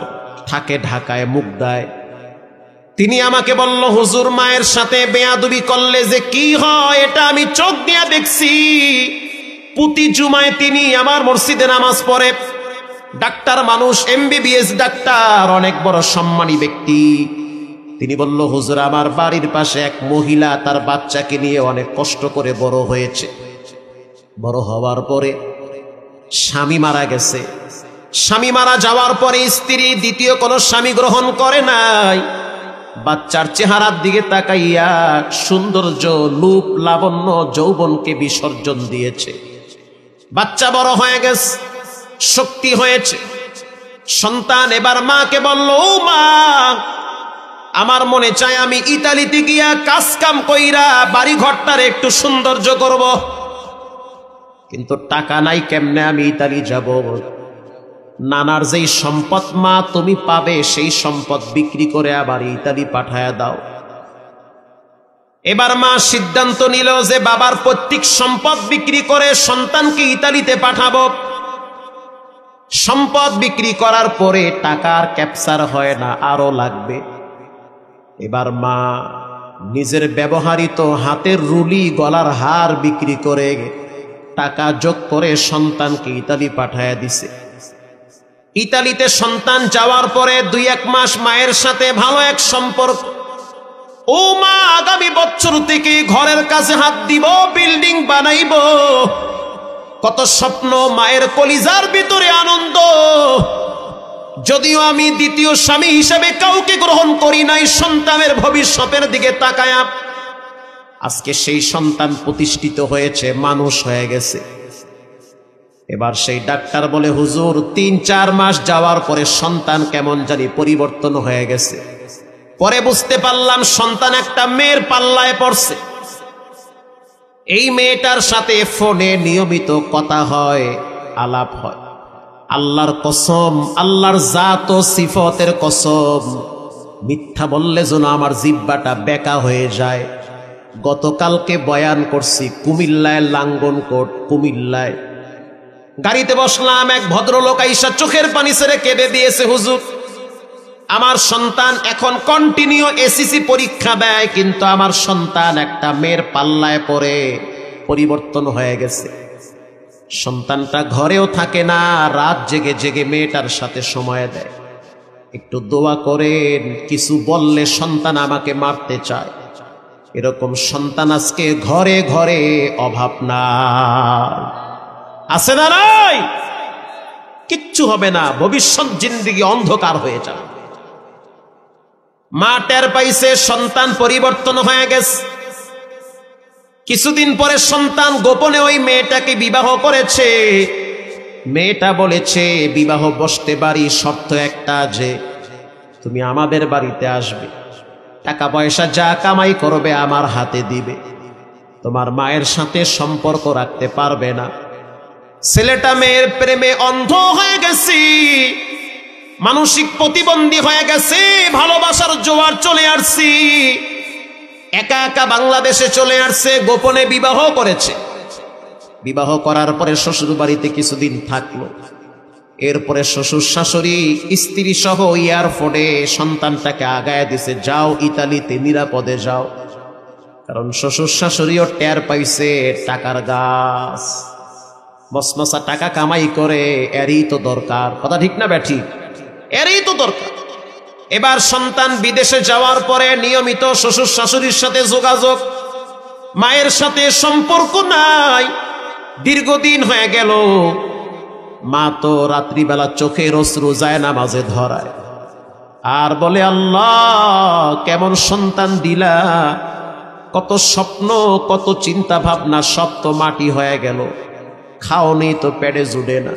থাকে ঢাকায় মুগদায়। তিনি আমাকে বলল, হুজুর মায়ের সাথে বেয়াদবি করলে যে কি হয় এটা আমি চোখ দিয়ে দেখছি। প্রতি জুমায় তিনি আমার মসজিদে নামাজ পড়ে। ডাক্তার মানুষ, MBBS ডাক্তার, অনেক বড় সম্মানী ব্যক্তি। তিনি বলল, হুজুর আমার বাড়ির পাশে এক মহিলা তার বাচ্চাকে নিয়ে অনেক কষ্ট করে বড় হয়েছে। বড় হওয়ার পরে স্বামী মারা গেছে। স্বামী মারা যাওয়ার পরে স্ত্রী দ্বিতীয় কোনো স্বামী গ্রহণ করে নাই। বাচ্চার চেহারার দিকে তাকাইয়া সৌন্দর্য, রূপ, লাবণ্য, যৌবনকে বিসর্জন দিয়েছে। বাচ্চা বড় হয়ে গেছে, শক্তি হয়েছে। সন্তান এবার মাকে বলল, ও মা, আমার মনে চায় আমি ইতালিতে গিয়া কাজ কাম কইরা বাড়ি ঘরটার একটু সৌন্দর্য করব, কিন্তু টাকা নাই, কেমনে আমি ইতালি যাব? নানার যেই সম্পদ মা তুমি পাবে সেই সম্পদ বিক্রি করে আবার ইতালি পাঠায়া দাও। এবার মা সিদ্ধান্ত নিল যে বাবার পৈতৃক সম্পদ বিক্রি করে সন্তানকে ইতালিতে পাঠাবো। সম্পদ বিক্রি করার পরে টাকার ক্যাপচার হয় না, আরো লাগবে। এবার মা নিজের ব্যবহৃত হাতের রুলি, গলার হার বিক্রি করে টাকা যোগ করে সন্তানকে ইতালি পাঠায়া দিছে। ইতালিতে সন্তান যাওয়ার পরে 2-1 মাস মায়ের সাথে ভালো এক সম্পর্ক। ও মা আগামী বছর থেকে ঘরের কাছে হাত দিব, বিল্ডিং বানাইব। কত স্বপ্ন, মায়ের কলিজার ভিতরে আনন্দ। যদিও আমি দ্বিতীয় স্বামী হিসেবে কাউকে গ্রহণ করি নাই, সন্তানের ভবিষ্যতের দিকে তাকায়া আজকে সেই সন্তান প্রতিষ্ঠিত হয়েছে, মানুষ হয়ে গেছে। এবার সেই ডাক্তার বলে, হুজুর 3-4 মাস যাওয়ার পরে সন্তান কেমন জানি পরিবর্তন হয়ে গেছে। পরে বুঝতে পারলাম সন্তান একটা মেয়ের পাল্লায় পড়ছে। এই মেয়েটার সাথে ফোনে নিয়মিত কথা হয়, আলাপ হয়। আল্লাহর কসম, আল্লাহর জাত ও সিফতের কসম, মিথ্যা বললে যেন আমার জিহ্বাটা বেকা হয়ে যায়। গতকালকে বয়ান করছি কুমিল্লায়, লাঙ্গনকোট কুমিল্লায়। গাড়িতে বসলাম, এক ভদ্রলোক আইসা চোখের পানি ছেড়ে কেঁদে দিয়েছে, হুজুর আমার সন্তান এখন কন্টিনিউ SSC পরীক্ষা দেয়, কিন্তু আমার সন্তান একটা মেয়ের পাল্লায় পড়ে পরিবর্তন হয়ে গেছে। সন্তানটা ঘরেও থাকে না, রাত জেগে জেগে মেয়েটার সাথে সময় দেয়। একটু দোয়া করেন, কিছু বললে সন্তান আমাকে মারতে চায়। এরকম সন্তান আজকে ঘরে ঘরে অভাব না, আছে না নাই? কিচ্ছু হবে না, ভবিষ্যৎ জিন্দেগি অন্ধকার হয়ে যাবে। মা টের পাইছে সন্তান পরিবর্তন হয়ে গেছে। কিছুদিন পরে সন্তান গোপনে ওই মেয়েটাকে বিবাহ করেছে। মেয়েটা বলেছে, বিবাহ বসতে পারি, শর্ত একটা, যে তুমি আমাদের বাড়িতে আসবে, টাকা পয়সা যা কামাই করবে আমার হাতে দিবে। তোমার মায়ের সাথে সম্পর্ক রাখতে পারবে না। ছেলেটা মেয়ের প্রেমে অন্ধ হয়ে গেছি, মানসিক প্রতিবন্ধী হয়ে গেছে, ভালোবাসার জোয়ার চলে আসছি, একা একা বাংলাদেশে চলে আসছে, গোপনে বিবাহ করেছে। বিবাহ করার পরে শ্বশুর বাড়িতে কিছুদিন থাকলো, এরপরে শ্বশুর শাশুড়ি স্ত্রী সহ এয়ারপোর্টে সন্তানটাকে আগায় দিছে, যাও ইতালিতে নিরাপদে যাও। কারণ শ্বশুর শাশুড়িও টের পাইছে টাকার গাছ, মসমসা টাকা কামাই করে, এরই তো দরকার। কথা ঠিক না ব্যাঠি? এরই তো দরকার। এবার সন্তান বিদেশে যাওয়ার পরে নিয়মিত শ্বশুর শাশুড়ির সাথে যোগাযোগ, মায়ের সাথে সম্পর্ক নাই, দীর্ঘদিন হয়ে গেল। মা তো রাত্রিবেলা চোখের অশ্রু যায় নামাজে ধরায়, আর বলে আল্লাহ কেমন সন্তান দিলা, কত স্বপ্ন কত চিন্তা ভাবনা সব তো মাটি হয়ে গেল, খাওনি তো পেটে জুড়ে না।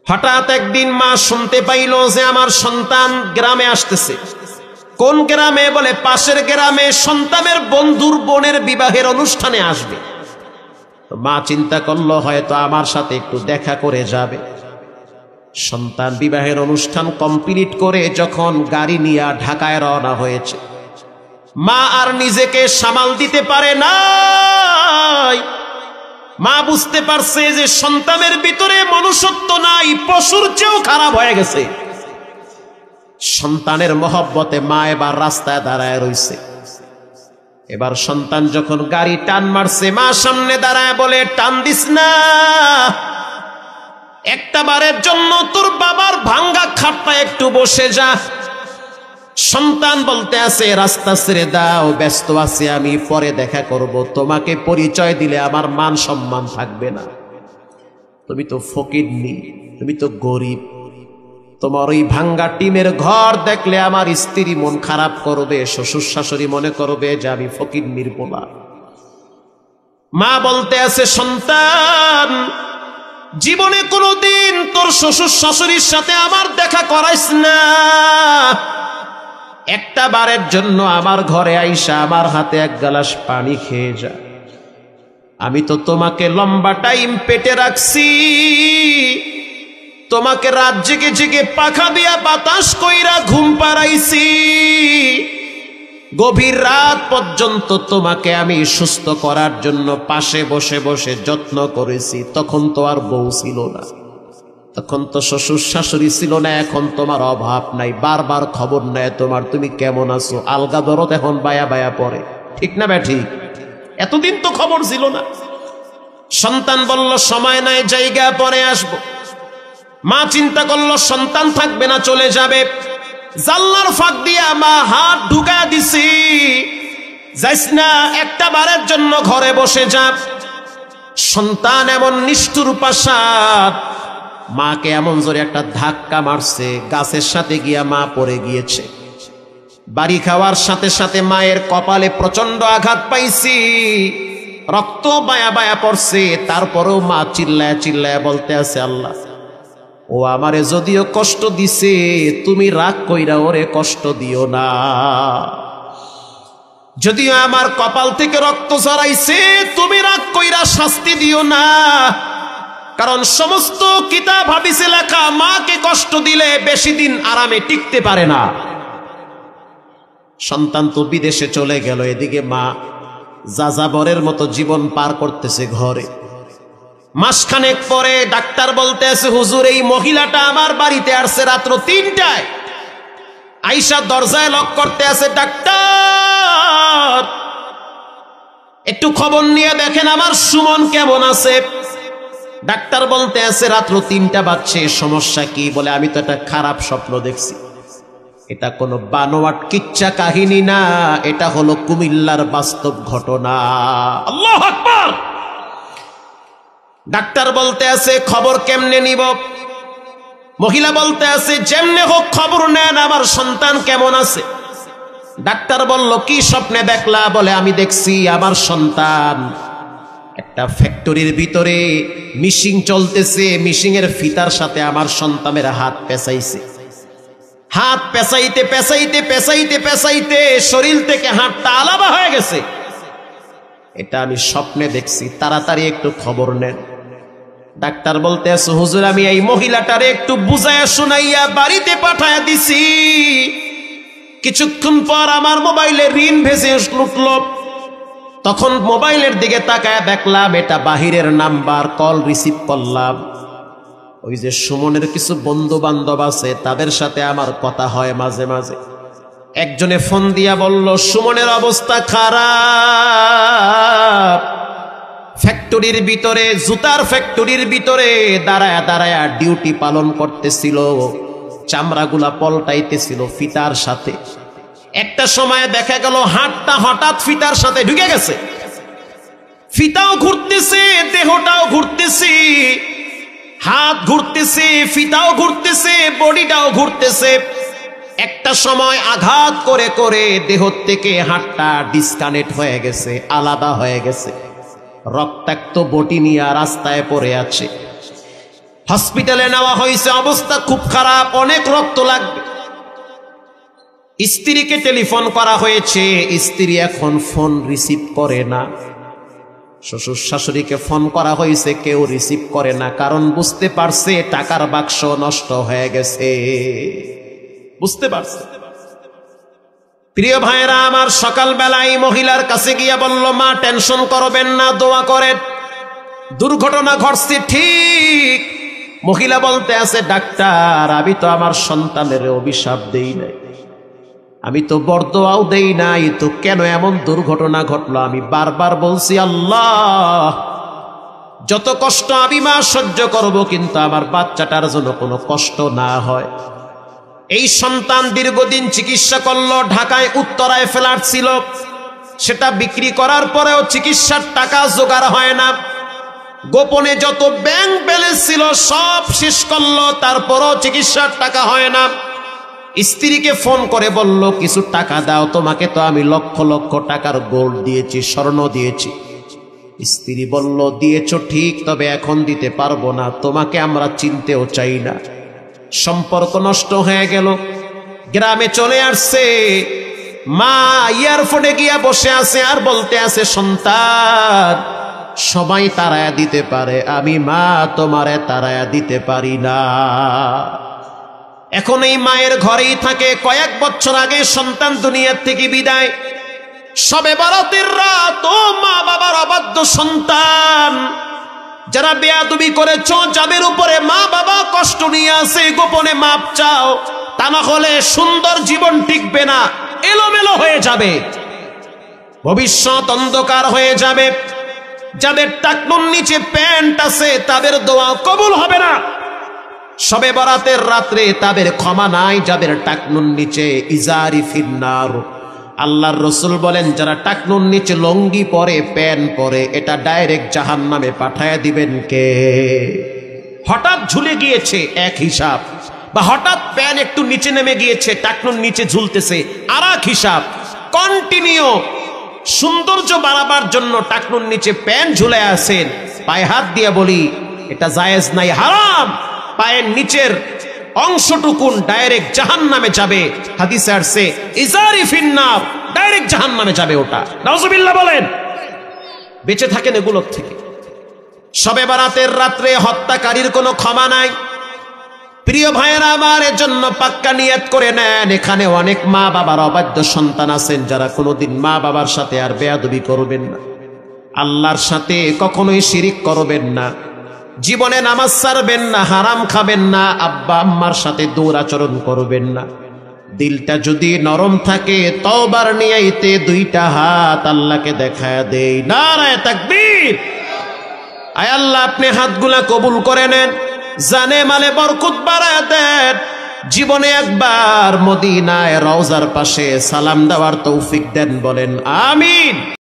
হঠাৎ একদিন মা শুনতে পাইল যে আমার সন্তান গ্রামে আসতেছে। কোন গ্রামে? বলে পাশের গ্রামে সন্তানের বন্ধুর বোনের বিবাহের অনুষ্ঠানে আসবে। মা চিন্তা করলো হয়তো আমার সাথে একটু দেখা করে যাবে। সন্তান বিবাহের অনুষ্ঠান কমপ্লিট করে যখন গাড়ি নিয়ে ঢাকায় রওনা হয়েছে, মা আর নিজেকে সামাল দিতে পারে না। মা বুঝতে পারছে যে সন্তানের ভিতরে মনুষ্যত্ব নাই, পশুর চেয়েও খারাপ হয়ে গেছে। সন্তানের মহব্বতে মা এবার রাস্তায় দাঁড়ায় রইছে। এবার সন্তান যখন গাড়ি টান মারছে, মা সামনে দাঁড়ায় বলে, টান দিস না, একটা বারের জন্য তোর বাবার ভাঙ্গা খাটটা একটু বসে যা। সন্তান বলতে আছে, রাস্তা ছেড়ে দাও, ব্যস্ত আছি আমি, পরে দেখা করব, তোমাকে পরিচয় দিলে আমার মান সম্মান থাকবে না, তুমি তো ফকিরনি, তুমি তো গরিব, তোমার ওই ভাঙ্গা টিমের ঘর দেখলে আমার স্ত্রী মন খারাপ করবে, শ্বশুর শাশুড়ি মনে করবে যে আমি ফকিরনির পোলা। মা বলতে আছে, সন্তান জীবনে কোনোদিন তোর শ্বশুর শাশুড়ির সাথে আমার দেখা করাইস না, একটা বারের জন্য আমার ঘরে আইসা আমার হাতে এক গ্লাস পানি খেয়ে যা। আমি তো তোমাকে লম্বা টাইম পেটে রাখছি, তোমাকে রাত জেগে জেগে পাখা দিয়া বাতাস কইরা ঘুম পাড়াইছি, গভীর রাত পর্যন্ত তোমাকে আমি সুস্থ করার জন্য পাশে বসে বসে যত্ন করেছি। তখন তো আর বউ ছিল না, তখন তো শ্বশুর শাশুড়ি ছিল না, এখন তোমার অভাব নাই, বারবার খবর নেয় তোমার, তুমি কেমন আছো, আলগা দরদ এখন বায়া বায়া পড়ে, ঠিক না ব্যাঠিক? এতদিন তো খবর ছিল না। সন্তান বলল, সময় নাই, জায়গা পরে আসবো। মা চিন্তা করলো সন্তান থাকবে না, চলে যাবে। জানলার ফাঁক দিয়া মা হাত ঢুকায় দিছি, যাইস না, একটা বারের জন্য ঘরে বসে যা। সন্তান এমন নিষ্ঠুর পাশাদ, মাকে এমন জোরে একটা ধাক্কা মারছে, গাছের সাথে গিয়া মা পড়ে গিয়েছে। বাড়ি খাওয়ার সাথে সাথে মায়ের কপালে প্রচন্ড আঘাত পাইছি, রক্ত বায়া বায়া পড়ছে। তারপরেও মা চিল্লায় চিল্লায় বলতে আছে, আল্লাহ ও আমারে যদিও কষ্ট দিছে, তুমি রাগ কইরা ওরে কষ্ট দিও না। যদিও আমার কপাল থেকে রক্ত ঝরাইছে, তুমি রাগ কইরা শাস্তি দিও না। কারণ সমস্ত কিতাব হাদিসে লেখা, মাকে কষ্ট দিলে বেশি দিন আরামে টিকতে পারে না। সন্তান তো বিদেশে চলে গেল, এদিকে মা যাযাবরের মতো জীবন পার করতেছে ঘরে। মাসখানেক পরে ডাক্তার বলতে আছে, হুজুর এই মহিলাটা আমার বাড়িতে আসছে রাত্র ৩টায়, আইসা দরজায় লক করতে আছে, ডাক্তার একটু খবর নিয়ে দেখেন আমার সুমন কেমন আছে। ডাক্তার বলতে আছে, রাত্র ৩টা বাজছে, সমস্যা কি? বলে, আমি তো একটা খারাপ স্বপ্ন দেখছি। এটা কোনো বানোয়াট কিচ্ছা কাহিনী না, এটা হলো কুমিল্লার বাস্তব ঘটনা। আল্লাহু আকবার। ডাক্তার বলতে আছে, খবর কেমনে নিব? মহিলা বলতে আছে, যেমনে হোক খবর নেন, আমার সন্তান কেমন আছে। ডাক্তার বলল, কি স্বপ্নে দেখলা? বলে, আমি দেখছি আমার সন্তান একটা ফ্যাক্টরির ভিতরে মিশিং চলতেছে, মিশিং এর ফিতার সাথে আমার সন্তানের হাত পেঁচাইছে। হাত পেঁচাইতে পেঁচাইতে পেঁচাইতে পেঁচাইতে শরীর থেকে হাতটা আলাদা হয়ে গেছে। এটা আমি স্বপ্নে দেখছি, তাড়াতাড়ি একটু খবর নেন। ডাক্তার বলতে আছে, হুজুর আমি এই মহিলাটারে একটু বুঝাইয়া শুনাইয়া বাড়িতে পাঠায়া দিছি, কিছুক্ষণ পর আমার মোবাইলে ঋণ ভেসে উঠল। তখন মোবাইলের দিকে তাকায় দেখলাম এটা বাহিরের নাম্বার, কল রিসিভ করলাম। ওই যে সুমনের কিছু বন্ধু বান্ধব আছে, তাদের সাথে আমার কথা হয় মাঝে মাঝে। একজনে ফোন দিয়া বলল সুমনের অবস্থা খারাপ, ফ্যাক্টরির ভিতরে, জুতার ফ্যাক্টরির ভিতরে দাঁড়ায়া দাঁড়ায়া ডিউটি পালন করতেছিল, চামড়াগুলা পলটাইতেছিল ফিতার সাথে। একটা সময় দেখা গেল হাতটা হঠাৎ ফিতার সাথে ঢুকে গেছে, ফিতাও ঘুরতেছে, দেহটাও ঘুরতেছে, হাত ঘুরতেছে, ফিতাও ঘুরতেছে, বডিটাও ঘুরতেছে। একটা সময় আঘাত করে করে দেহ থেকে হাতটা ডিসকানেক্ট হয়ে গেছে, আলাদা হয়ে গেছে। রক্তাক্ত বটি নিয়ে রাস্তায় পড়ে আছে, হসপিটালে নেওয়া হয়েছে, অবস্থা খুব খারাপ, অনেক রক্ত লাগবে। স্ত্রীকে টেলিফোন করা হয়েছে, স্ত্রী এখন ফোন রিসিভ করে না। শ্বশুর শাশুড়িকে ফোন করা হয়েছে, কেউ রিসিভ করে না, কারণ বুঝতে পারছে টাকার বাক্স নষ্ট হয়ে গেছে, বুঝতে পারছে। প্রিয় ভাইরা আমার, সকালবেলায় মহিলার কাছে গিয়ে বলল, মা টেনশন করবেন না, দোয়া করেন, দুর্ঘটনা ঘটছে ঠিক। মহিলা বলতে আছে, ডাক্তার আমি তো আমার সন্তানের অভিশাপ দেই নাই, আমি তো বরদোয়াও দেই নাই, তো কেন এমন দুর্ঘটনা ঘটলো? আমি বারবার বলছি আল্লাহ যত কষ্ট আমি মা সহ্য করব, কিন্তু আমার বাচ্চাটার জন্য কোনো কষ্ট না হয়। এই সন্তান দীর্ঘদিন চিকিৎসা করলো, ঢাকায় উত্তরায় ফ্ল্যাট ছিল, সেটা বিক্রি করার পরেও চিকিৎসার টাকা জোগাড় হয় না। গোপনে যত ব্যাংক ব্যালেন্স ছিল সব শেষ করলো, তারপরও চিকিৎসার টাকা হয় না। স্ত্রীকে ফোন করে বলল, কিছু টাকা দাও, তোমাকে তো আমি লক্ষ লক্ষ টাকার গোল্ড দিয়েছি, স্বর্ণ দিয়েছি। স্ত্রী বলল, দিয়েছো ঠিক, তবে এখন দিতে পারবো না, তোমাকে আমরা চিনতেও চাই না। সম্পর্ক নষ্ট হয়ে গেল। গ্রামে চলে আসছে, মা এয়ারপোর্টে গিয়া বসে আছে আর বলতে আছে, সন্তান সবাই তাড়ায়া দিতে পারে, আমি মা তোমারে তাড়ায়া দিতে পারি না। এখন এই মায়ের ঘরেই থাকে। কয়েক বছর আগে সন্তান দুনিয়ার থেকে বিদায়, শবে বরাতের রাত। ও মা বাবার অবাধ্য সন্তান, যারা বেয়াদবি করেছো, যাদের উপরে মা বাবা কষ্ট নিয়ে আসে, গোপনে মাপ চাও, তা না হলে সুন্দর জীবন টিকবে না, এলোমেলো হয়ে যাবে, ভবিষ্যৎ অন্ধকার হয়ে যাবে। যাদের টাকনুর নিচে প্যান্ট আছে তাদের দোয়া কবুল হবে না। শবে বরাতের রাত্রে তাদের ক্ষমা নাই, যাদের টাকনুর নিচে ইজারি ফিন্নার। আল্লাহর রসুল বলেন, যারা টাকনুর নিচে লঙ্গি পরে, প্যান্ট পরে, এটা ডাইরেক্ট জাহান্নামে পাঠায় দিবেন কে? হঠাৎ ঝুলে গিয়েছে এক হিসাব, বা হঠাৎ প্যান্ট একটু নিচে নেমে গিয়েছে, টাকনুর নিচে ঝুলতেছে আর এক হিসাব। কন্টিনিউ সৌন্দর্য বাড়াবার জন্য টাকনুর নিচে প্যান্ট ঝুলে আছেন, পায়ে হাত দিয়ে বলি এটা জায়েজ নাই, হারাম। পায়ের নিচের অংশটুকুন ডাইরেক্ট জাহান্নামে যাবে। হাদিসে আসছে ইজারি ফিন্নার, ডাইরেক্ট জাহান্নামে যাবে ওটা। নাউজুবিল্লাহ বলেন। বেঁচে থাকেন এগুলোর থেকে। শবে বরাতের রাত্রে হত্যাকারীর কোনো ক্ষমা নাই। প্রিয় ভাইয়েরা আমার, এর জন্য পাক্কা নিয়ত করে নেন। এখানে অনেক মা বাবার অবাধ্য সন্তান আছেন, যারা কোনোদিন মা বাবার সাথে আর বেয়াদবি করবেন না, আল্লাহর সাথে কখনোই শিরিক করবেন না, জীবনে নামাজ ছাড়বেন না, হারাম খাবেন না, আব্বা আম্মার সাথে দুরাচরণ করবেন না। দিলটা যদি নরম থাকে, তওবার নিয়াইতে দুইটা হাত আল্লাহকে দেখায় দেই। নারায়ে তাকবীর। আয় আল্লাহ, আপনি হাতগুলা কবুল করে নেন, জানে মালে বরকত বাড়ায় দেন। জীবনে একবার মদিনায় রওজার পাশে সালাম দেওয়ার তৌফিক দেন, বলেন আমিন।